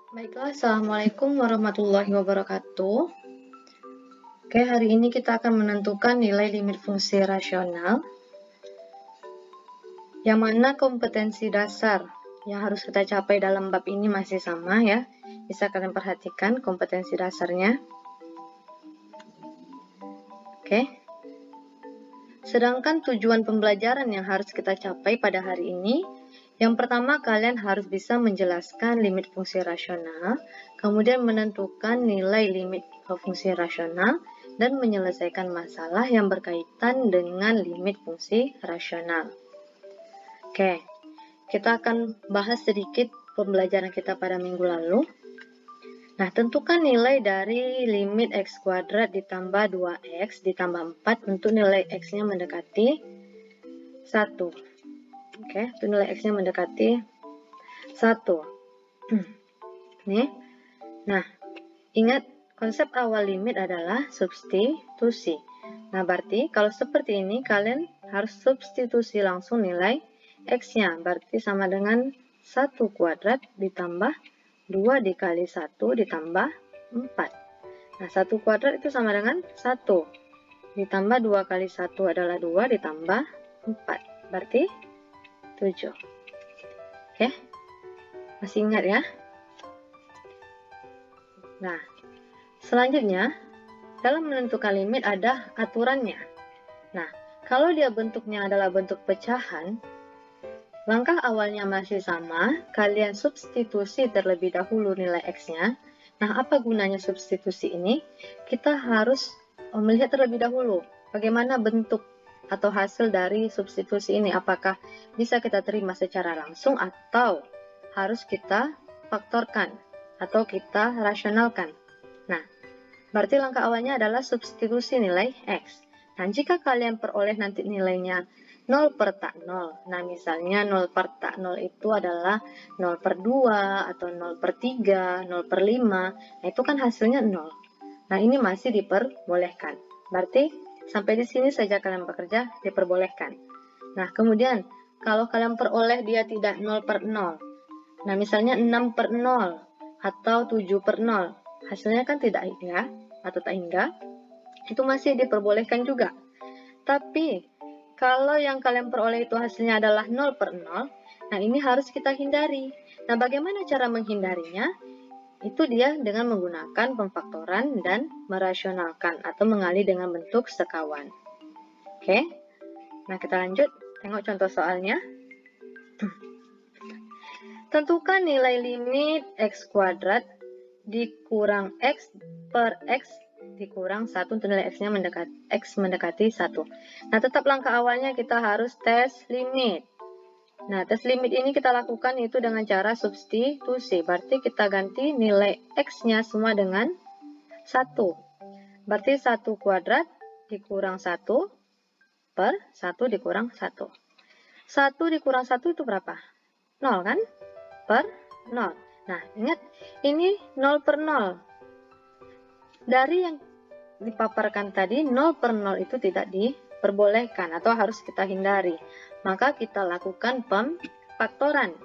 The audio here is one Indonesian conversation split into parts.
Baiklah, Assalamualaikum warahmatullahi wabarakatuh. Oke, hari ini kita akan menentukan nilai limit fungsi rasional, yang mana kompetensi dasar yang harus kita capai dalam bab ini masih sama ya. Bisa kalian perhatikan kompetensi dasarnya. Oke. Sedangkan tujuan pembelajaran yang harus kita capai pada hari ini, yang pertama kalian harus bisa menjelaskan limit fungsi rasional, kemudian menentukan nilai limit fungsi rasional, dan menyelesaikan masalah yang berkaitan dengan limit fungsi rasional. Oke, kita akan bahas sedikit pembelajaran kita pada minggu lalu. Nah, tentukan nilai dari limit x kuadrat ditambah 2x ditambah 4 untuk nilai x-nya mendekati 1. Oke, untuk nilai x-nya mendekati 1. Nih. Nah, ingat konsep awal limit adalah substitusi. Nah, berarti kalau seperti ini kalian harus substitusi langsung nilai x-nya. Berarti sama dengan 1 kuadrat ditambah 2 dikali 1 ditambah 4. Nah, 1 kuadrat itu sama dengan 1. Ditambah 2 kali 1 adalah 2 ditambah 4. Berarti 7. Oke? Masih ingat ya? Nah, selanjutnya, dalam menentukan limit ada aturannya. Nah, kalau dia bentuknya adalah bentuk pecahan, langkah awalnya masih sama, kalian substitusi terlebih dahulu nilai x-nya. Nah, apa gunanya substitusi ini? Kita harus melihat terlebih dahulu bagaimana bentuk atau hasil dari substitusi ini. Apakah bisa kita terima secara langsung atau harus kita faktorkan atau kita rasionalkan. Nah, berarti langkah awalnya adalah substitusi nilai x. Nah, jika kalian peroleh nanti nilainya 0 per tak 0. Nah, misalnya 0 per tak 0 itu adalah 0 per 2, atau 0 per 3, 0 per 5. Nah, itu kan hasilnya 0. Nah, ini masih diperbolehkan. Berarti, sampai di sini saja kalian bekerja, diperbolehkan. Nah, kemudian, kalau kalian peroleh dia tidak 0 per 0. Nah, misalnya 6 per 0, atau 7 per 0. Hasilnya kan tidak hingga, atau tak hingga. Itu masih diperbolehkan juga. Tapi, kalau yang kalian peroleh itu hasilnya adalah 0 per 0, nah ini harus kita hindari. Nah, bagaimana cara menghindarinya? Itu dia dengan menggunakan pemfaktoran dan merasionalkan atau mengalih dengan bentuk sekawan. Oke, nah kita lanjut, tengok contoh soalnya. Tentukan nilai limit x kuadrat dikurang x per x dikurang 1 untuk nilai x-nya mendekati 1. Nah, tetap langkah awalnya kita harus tes limit. Nah, tes limit ini kita lakukan itu dengan cara substitusi. Berarti kita ganti nilai x-nya semua dengan 1. Berarti 1 kuadrat dikurang 1 per 1 dikurang 1. 1 dikurang 1 itu berapa? 0 kan? Per 0. Nah, ingat, ini 0 per 0. Dari yang dipaparkan tadi, 0 per 0 itu tidak diperbolehkan atau harus kita hindari. Maka kita lakukan pemfaktoran.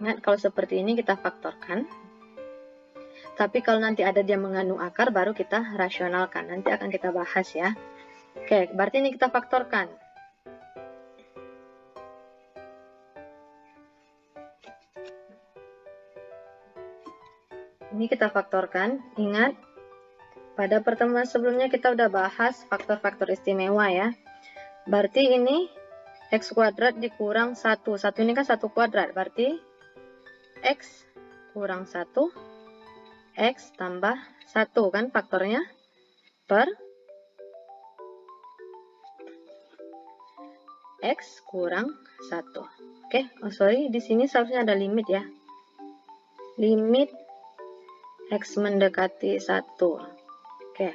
Ingat, kalau seperti ini kita faktorkan. Tapi kalau nanti ada dia mengandung akar, baru kita rasionalkan. Nanti akan kita bahas ya. Oke, berarti ini kita faktorkan. Ini kita faktorkan. Ingat, pada pertemuan sebelumnya kita udah bahas faktor-faktor istimewa ya. Berarti ini x kuadrat dikurang 1. 1 ini kan 1 kuadrat. Berarti x kurang 1, x tambah 1 kan faktornya, per x kurang 1. Oke, di sini seharusnya ada limit ya. Limit x mendekati 1. Oke.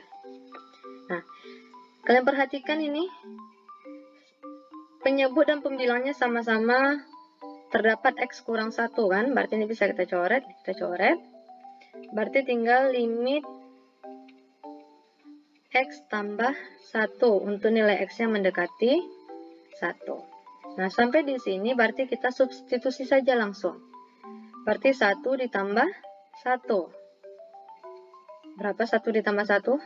Nah, kalian perhatikan ini. Penyebut dan pembilangnya sama-sama terdapat x kurang 1 kan. Berarti ini bisa kita coret. Berarti tinggal limit x tambah 1 untuk nilai x-nya mendekati 1. Nah, sampai di sini berarti kita substitusi saja langsung. Berarti 1 ditambah 1. Berapa 1 ditambah 1?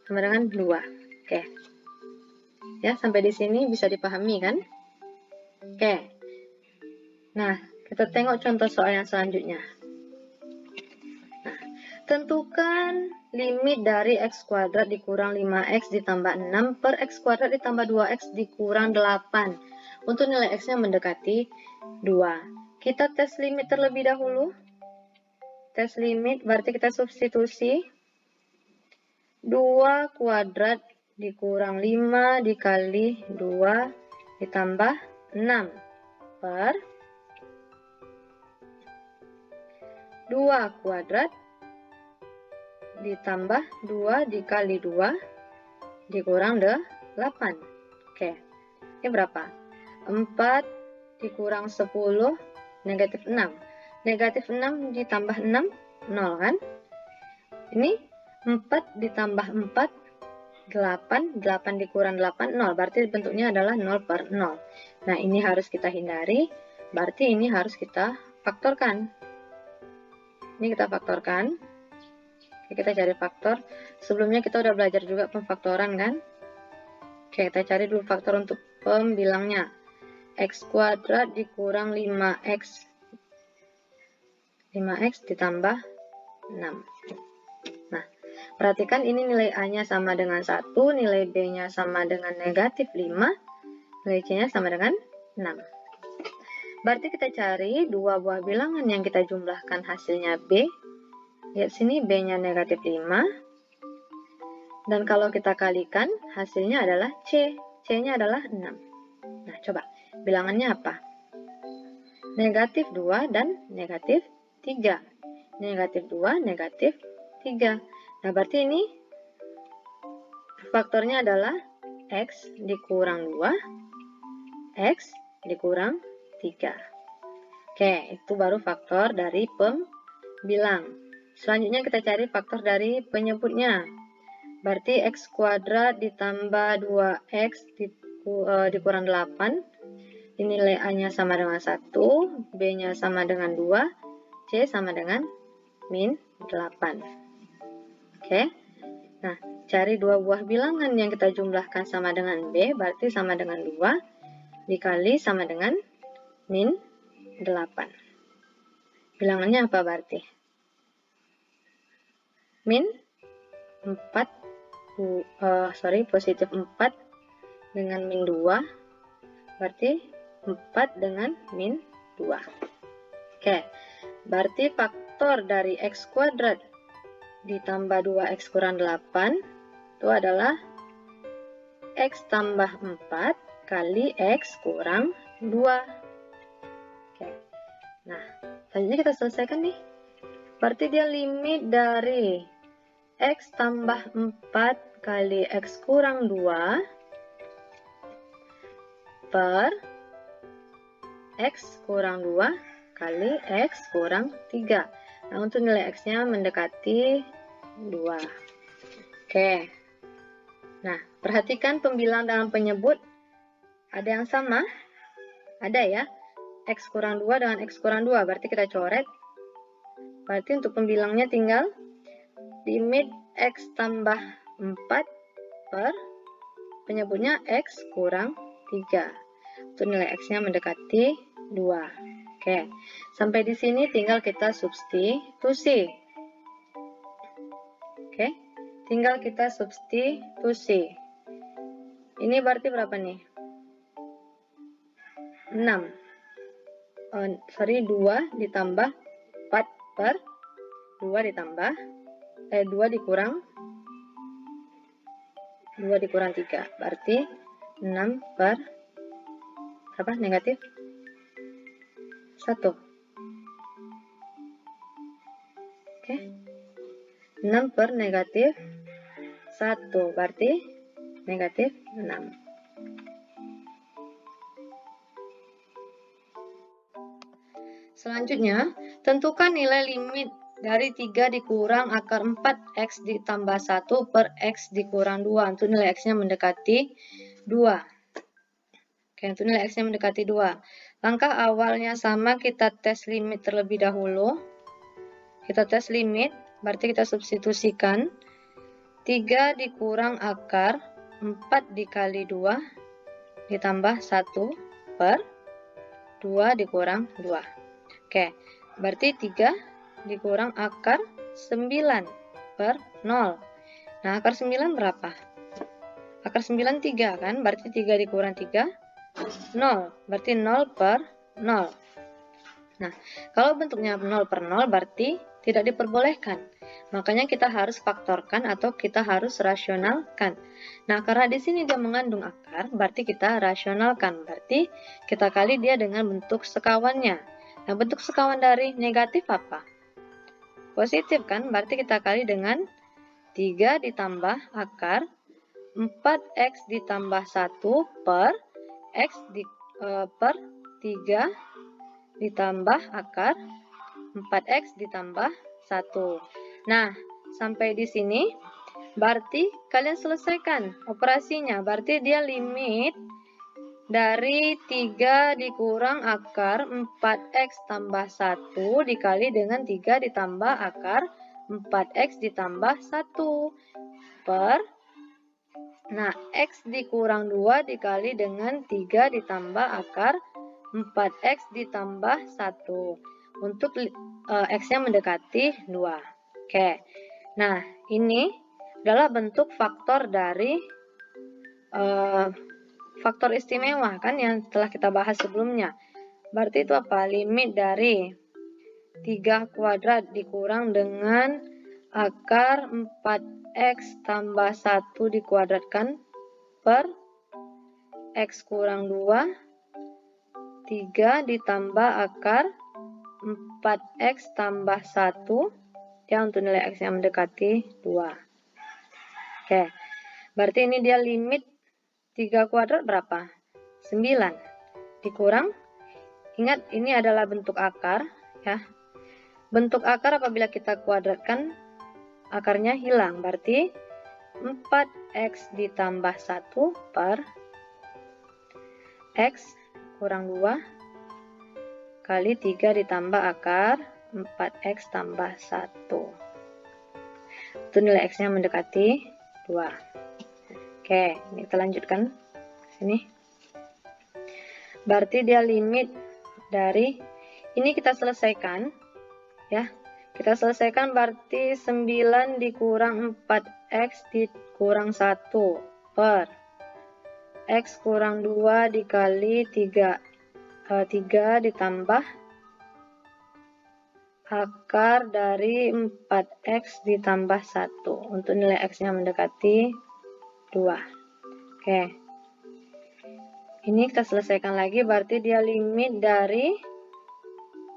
Sama dengan 2. Oke. Ya, sampai di sini bisa dipahami kan? Oke. Nah, kita tengok contoh soal yang selanjutnya. Nah, tentukan limit dari x kuadrat dikurang 5x ditambah 6 per x kuadrat ditambah 2x dikurang 8. Untuk nilai x-nya mendekati 2. Kita tes limit terlebih dahulu. Tes limit berarti kita substitusi 2 kuadrat dikurang 5 dikali 2 ditambah 6 per 2 kuadrat ditambah 2 dikali 2 dikurang 8. Oke, ini berapa? 4 dikurang 10 negatif 6. Negatif 6 ditambah 6, 0 kan? Ini 4 ditambah 4, 8. 8 dikurang 8, 0. Berarti bentuknya adalah 0 per 0. Nah, ini harus kita hindari. Berarti ini harus kita faktorkan. Ini kita faktorkan. Oke, kita cari faktor. Sebelumnya kita udah belajar juga pemfaktoran kan? Oke, kita cari dulu faktor untuk pembilangnya. X kuadrat dikurang 5x. 5x ditambah 6. Nah, perhatikan ini nilai A-nya sama dengan 1, nilai B-nya sama dengan negatif 5, nilai C-nya sama dengan 6. Berarti kita cari dua buah bilangan yang kita jumlahkan hasilnya B. Lihat sini B-nya negatif 5. Dan kalau kita kalikan hasilnya adalah C. C-nya adalah 6. Nah, coba bilangannya apa? Negatif 2 dan negatif 3. Negatif 2, negatif 3. Nah, berarti ini faktornya adalah X dikurang 2, X dikurang 3. Oke, itu baru faktor dari pembilang. Selanjutnya kita cari faktor dari penyebutnya. Berarti X kuadrat ditambah 2X dikurang 8. Ini nilai A-nya sama dengan 1, B-nya sama dengan 2, C sama dengan min 8. Oke. Nah, cari dua buah bilangan yang kita jumlahkan sama dengan B, berarti sama dengan 2, dikali sama dengan min 8. Bilangannya apa berarti? Min 4, positif 4 dengan min 2, berarti 4 dengan min 2. Oke, berarti faktor dari X kuadrat ditambah 2X kurang 8 itu adalah X tambah 4 kali X kurang 2. Oke. Nah, selanjutnya kita selesaikan nih. Berarti dia limit dari X tambah 4 kali X kurang 2 per X kurang 2 kali X kurang 3. Nah, untuk nilai X-nya mendekati 2. Oke. Nah, perhatikan pembilang dalam penyebut. Ada yang sama? Ada ya. X kurang 2 dengan X kurang 2. Berarti kita coret. Berarti untuk pembilangnya tinggal limit X tambah 4 per penyebutnya X kurang 3. Untuk nilai X-nya mendekati 2. Oke, sampai di sini tinggal kita substitusi. Oke, tinggal kita substitusi. Ini berarti berapa nih? 6. 2 ditambah 4 per 2 ditambah 2 dikurang 3. Berarti 6 per berapa? Negatif 1. Oke. 6 per negatif 1. Berarti negatif 6. Selanjutnya, tentukan nilai limit dari 3 dikurang akar 4X ditambah 1 per X dikurang 2. Untuk nilai X-nya mendekati 2. Oke, untuk nilai X-nya mendekati 2. Langkah awalnya sama, kita tes limit terlebih dahulu. kita tes limit, berarti kita substitusikan 3 dikurang akar 4 dikali 2 ditambah 1 per 2 dikurang 2. Oke, berarti 3 dikurang akar 9 per 0. Nah, akar 9 berapa? Akar 9 3 kan, berarti 3 dikurang 3, 0. Berarti 0 per 0. Nah, kalau bentuknya 0 per 0 berarti tidak diperbolehkan. Makanya kita harus faktorkan atau kita harus rasionalkan. Nah, karena di sini dia mengandung akar, berarti kita rasionalkan. Berarti kita kali dia dengan bentuk sekawannya. Nah, bentuk sekawan dari negatif apa? Positif kan? Berarti kita kali dengan 3 ditambah akar 4x ditambah 1 per x per 3 ditambah akar 4x ditambah 1. Nah, sampai di sini berarti kalian selesaikan operasinya. Berarti dia limit dari 3 dikurang akar 4x tambah 1 dikali dengan 3 ditambah akar 4x ditambah 1 per, nah, x dikurang 2 dikali dengan 3 ditambah akar 4x ditambah 1 untuk x-nya mendekati 2. Oke, nah ini adalah bentuk faktor dari faktor istimewa kan yang telah kita bahas sebelumnya. Berarti itu apa? Limit dari 3 kuadrat dikurang dengan akar 4x tambah 1 dikuadratkan per x kurang 2, 3 ditambah akar 4x tambah 1 ya untuk nilai x yang mendekati 2. Oke, berarti ini dia limit 3 kuadrat berapa? 9 dikurang, ingat ini adalah bentuk akar ya. Bentuk akar apabila kita kuadratkan akarnya hilang, berarti 4x ditambah 1 per x kurang 2 kali 3 ditambah akar 4x tambah 1. Itu nilai x-nya mendekati 2. Oke, ini kita lanjutkan sini. Berarti dia limit dari, ini kita selesaikan ya. Kita selesaikan berarti 9 dikurang 4x dikurang 1 per x kurang 2 dikali 3 ditambah akar dari 4x ditambah 1 untuk nilai x-nya mendekati 2. Oke, ini kita selesaikan lagi, berarti dia limit dari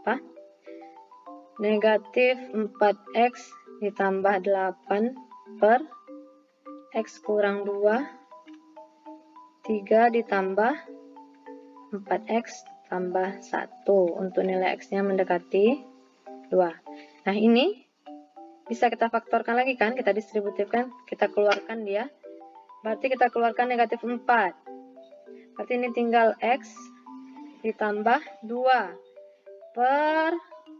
apa? Negatif 4x ditambah 8 per x kurang 2, 3 ditambah 4x tambah 1 untuk nilai x-nya mendekati 2. Nah, ini bisa kita faktorkan lagi kan, kita distributifkan, kita keluarkan dia. Berarti kita keluarkan negatif 4. Berarti ini tinggal x ditambah 2 per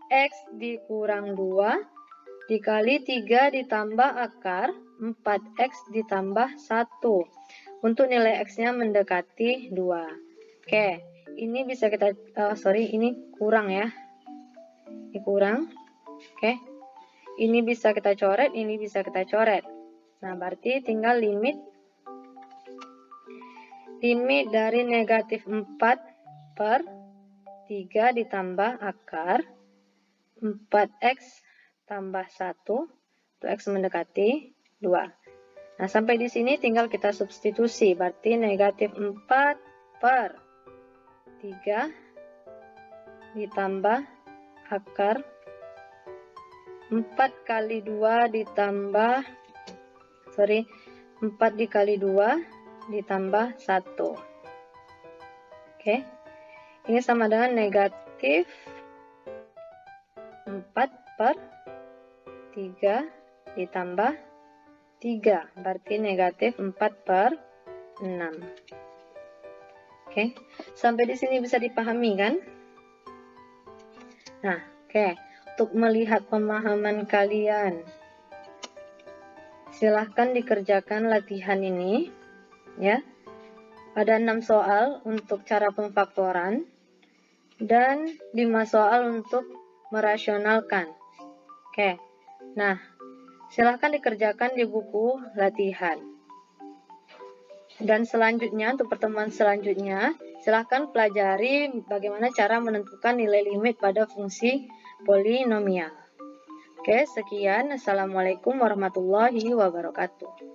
x dikurang 2 dikali 3 ditambah akar 4x ditambah 1 untuk nilai x-nya mendekati 2. Oke, ini bisa kita, ini kurang ya. Ini kurang. Oke, ini bisa kita coret, ini bisa kita coret. Nah, berarti tinggal limit dari negatif 4 per 3 ditambah akar 4x tambah 1 untuk x mendekati 2. Nah, sampai di sini tinggal kita substitusi. Berarti negatif 4 per 3 ditambah akar 4 kali 2 ditambah 4 dikali 2 ditambah 1. Oke, ini sama dengan negatif 4 per 3 ditambah 3, berarti negatif 4 per 6. Oke, sampai di sini bisa dipahami kan? Nah, oke, untuk melihat pemahaman kalian. Silahkan dikerjakan latihan ini, ya. Ada 6 soal untuk cara pemfaktoran dan 5 soal untuk merasionalkan. Oke, nah silahkan dikerjakan di buku latihan. Dan selanjutnya, untuk pertemuan selanjutnya, silahkan pelajari bagaimana cara menentukan nilai limit pada fungsi polinomial. Oke, sekian. Assalamualaikum warahmatullahi wabarakatuh.